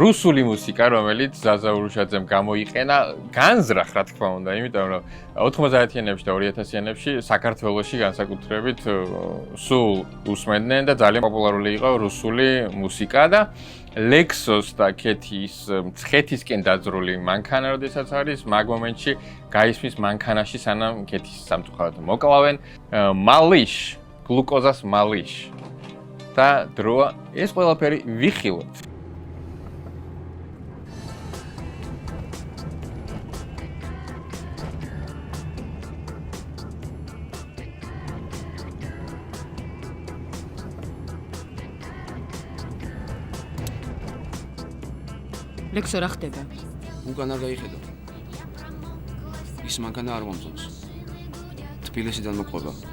რუსული მუსიკა, რომელიც ზაზა ურუშაძემ გამოიყენა, განზრახ, რა თქმა უნდა, იმიტომ რომ 90-იანებში და 2000-იანებში საქართველოში განსაკუთრებით სულ უსმენდნენ და ძალიან პოპულარული იყო რუსული მუსიკა და ლექსოს და ქეთის მცხეთისკენ დაძრული მანქანა, როდესაც არის, მაგ მომენტში გაისმის მანქანაში, სანამ ქეთის სამწუხაროდ მოკლავენ მალიშ, გლუკოზას მალიშ. და დროა ეს ყველაფერი ვიხილოთ. ლექსო რა ხდება? უკან არ გაიხედო. ის მანქანა არ მომწონს. თბილისიდან მოყვება.